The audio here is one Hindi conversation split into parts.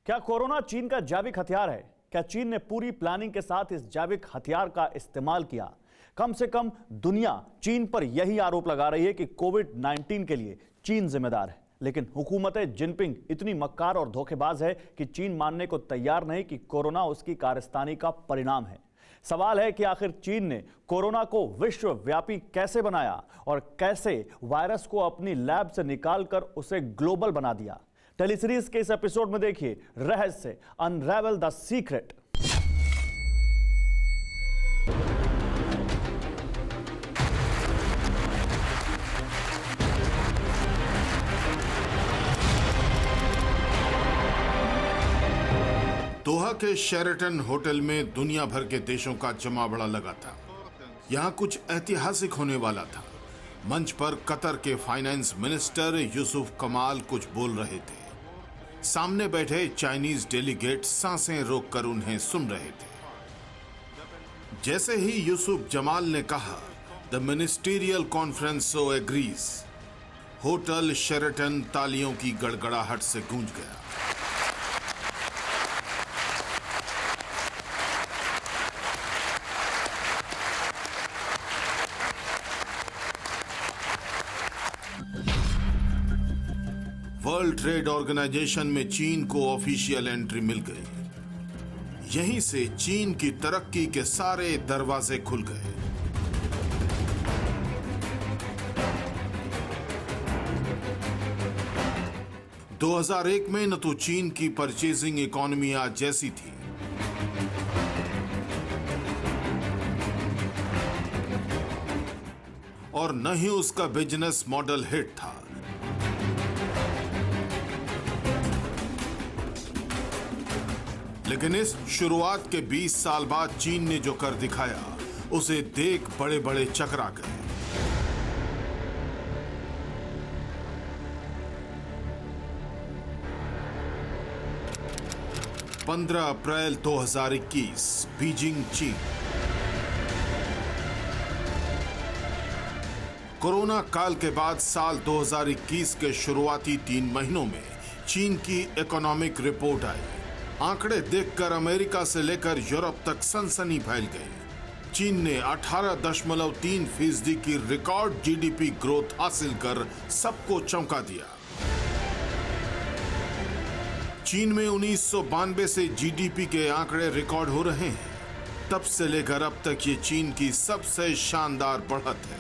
क्या कोरोना चीन का जैविक हथियार है? क्या चीन ने पूरी प्लानिंग के साथ इस जैविक हथियार का इस्तेमाल किया? कम से कम दुनिया चीन पर यही आरोप लगा रही है कि कोविड-19 के लिए चीन जिम्मेदार है। लेकिन हुकूमत जिनपिंग इतनी मक्कार और धोखेबाज है कि चीन मानने को तैयार नहीं कि कोरोना उसकी कारस्तानी का परिणाम है। सवाल है कि आखिर चीन ने कोरोना को विश्वव्यापी कैसे बनाया और कैसे वायरस को अपनी लैब से निकालकर उसे ग्लोबल बना दिया। टेलीसीरीज के इस एपिसोड में देखिए रहस्य, अनरेवल द सीक्रेट। दोहा के शेरेटन होटल में दुनिया भर के देशों का जमावड़ा लगा था। यहाँ कुछ ऐतिहासिक होने वाला था। मंच पर कतर के फाइनेंस मिनिस्टर यूसुफ कमाल कुछ बोल रहे थे। सामने बैठे चाइनीज डेलीगेट सांसें रोककर उन्हें सुन रहे थे। जैसे ही यूसुफ जमाल ने कहा, the ministerial conference so agrees, hotel Sheraton तालियों की गड़गड़ाहट से गूंज गया। वर्ल्ड ट्रेड ऑर्गेनाइजेशन में चीन को ऑफिशियल एंट्री मिल गई। यहीं से चीन की तरक्की के सारे दरवाजे खुल गए। – 2001 में न तो चीन की परचेजिंग इकोनॉमी आज जैसी थी, और न ही उसका बिजनेस मॉडल हिट था। लेकिन इस शुरुआत के 20 साल बाद चीन ने जो कर दिखाया, उसे देख बड़े बड़े चकरा गए। अप्रैल 2021, बीजिंग, चीन। कोरोना काल के बाद साल 2021 के शुरुआती 3 महीनों में चीन की इकोनॉमिक रिपोर्ट आई। आंकड़े देखकर अमेरिका से लेकर यूरोप तक सनसनी फैल गई। चीन ने 18.3% की रिकॉर्ड जीडीपी ग्रोथ हासिल कर सबको चौंका दिया। चीन में 1992 से जीडीपी के आंकड़े रिकॉर्ड हो रहे हैं। तब से लेकर अब तक ये चीन की सबसे शानदार बढ़त है।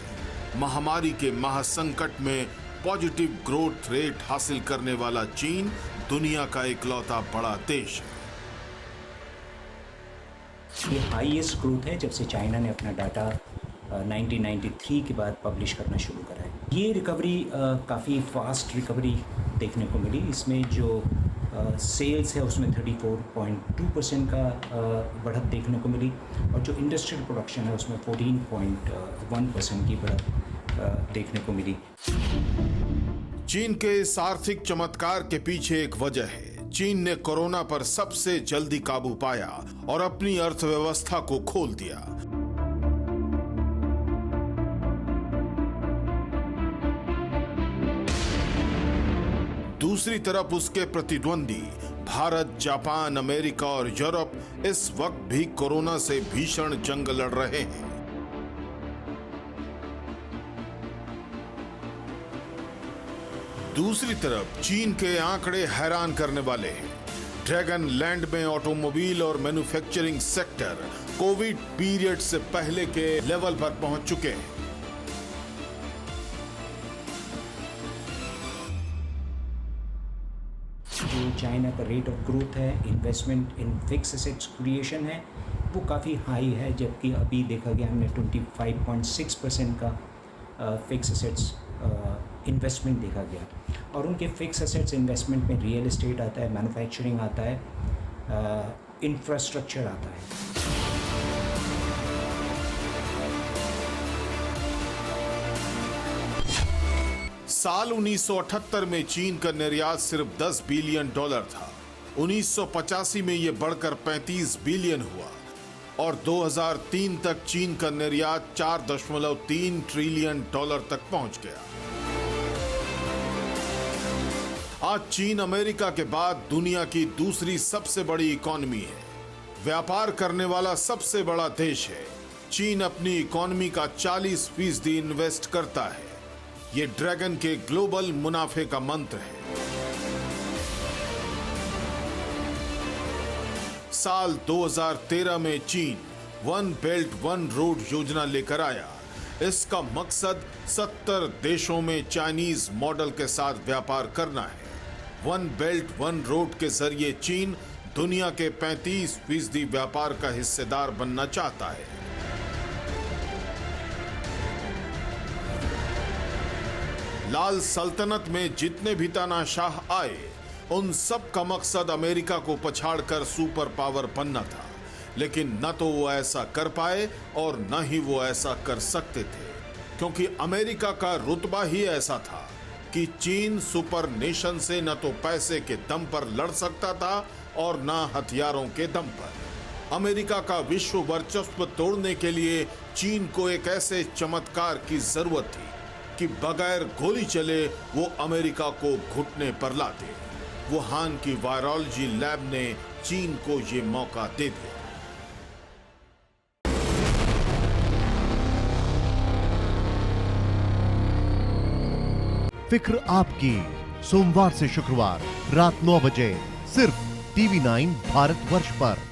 महामारी के महासंकट में पॉजिटिव ग्रोथ रेट हासिल करने वाला चीन दुनिया का इकलौता बड़ा देश है। ये हाईएस्ट ग्रोथ है जब से चाइना ने अपना डाटा 1993 के बाद पब्लिश करना शुरू करा है। ये रिकवरी काफ़ी फास्ट रिकवरी देखने को मिली। इसमें जो सेल्स है उसमें 34.2% का बढ़त देखने को मिली, और जो इंडस्ट्रियल प्रोडक्शन है उसमें 14.1% की बढ़त देखने को मिली। चीन के इस आर्थिक चमत्कार के पीछे एक वजह है। चीन ने कोरोना पर सबसे जल्दी काबू पाया और अपनी अर्थव्यवस्था को खोल दिया। दूसरी तरफ उसके प्रतिद्वंदी भारत, जापान, अमेरिका और यूरोप इस वक्त भी कोरोना से भीषण जंग लड़ रहे हैं। दूसरी तरफ चीन के आंकड़े हैरान करने वाले हैं। ड्रैगन लैंड में ऑटोमोबाइल और मैन्युफैक्चरिंग सेक्टर कोविड पीरियड से पहले के लेवल पर पहुंच चुके हैं। जो चाइना का रेट ऑफ ग्रोथ है, investment in fix assets creation है, वो काफ़ी हाई है। जबकि अभी देखा गया हमने 25.6% का फिक्स एसेट्स इन्वेस्टमेंट देखा गया। और उनके फिक्स एसेट्स इन्वेस्टमेंट में रियल एस्टेट आता है, मैन्युफैक्चरिंग आता है, इंफ्रास्ट्रक्चर आता है। साल 1978 में चीन का निर्यात सिर्फ $10 बिलियन था। 1985 में यह बढ़कर 35 बिलियन हुआ और 2003 तक चीन का निर्यात $4.3 ट्रिलियन तक पहुंच गया। आज चीन अमेरिका के बाद दुनिया की दूसरी सबसे बड़ी इकोनॉमी है, व्यापार करने वाला सबसे बड़ा देश है। चीन अपनी इकोनॉमी का 40% इन्वेस्ट करता है। ये ड्रैगन के ग्लोबल मुनाफे का मंत्र है। साल 2013 में चीन वन बेल्ट वन रोड योजना लेकर आया। इसका मकसद 70 देशों में चाइनीज मॉडल के साथ व्यापार करना है। वन बेल्ट वन रोड के जरिए चीन दुनिया के 35% व्यापार का हिस्सेदार बनना चाहता है। लाल सल्तनत में जितने भी तानाशाह आए, उन सब का मकसद अमेरिका को पछाड़कर सुपर पावर बनना था, लेकिन न तो वो ऐसा कर पाए और न ही वो ऐसा कर सकते थे, क्योंकि अमेरिका का रुतबा ही ऐसा था कि चीन सुपर नेशन से न तो पैसे के दम पर लड़ सकता था और न हथियारों के दम पर। अमेरिका का विश्व वर्चस्व तोड़ने के लिए चीन को एक ऐसे चमत्कार की जरूरत थी कि बगैर गोली चले वो अमेरिका को घुटने पर ला दे। वुहान की वायरोलॉजी लैब ने चीन को ये मौका दे दिया। फिक्र आपकी, सोमवार से शुक्रवार रात 9 बजे सिर्फ TV9 भारतवर्ष पर।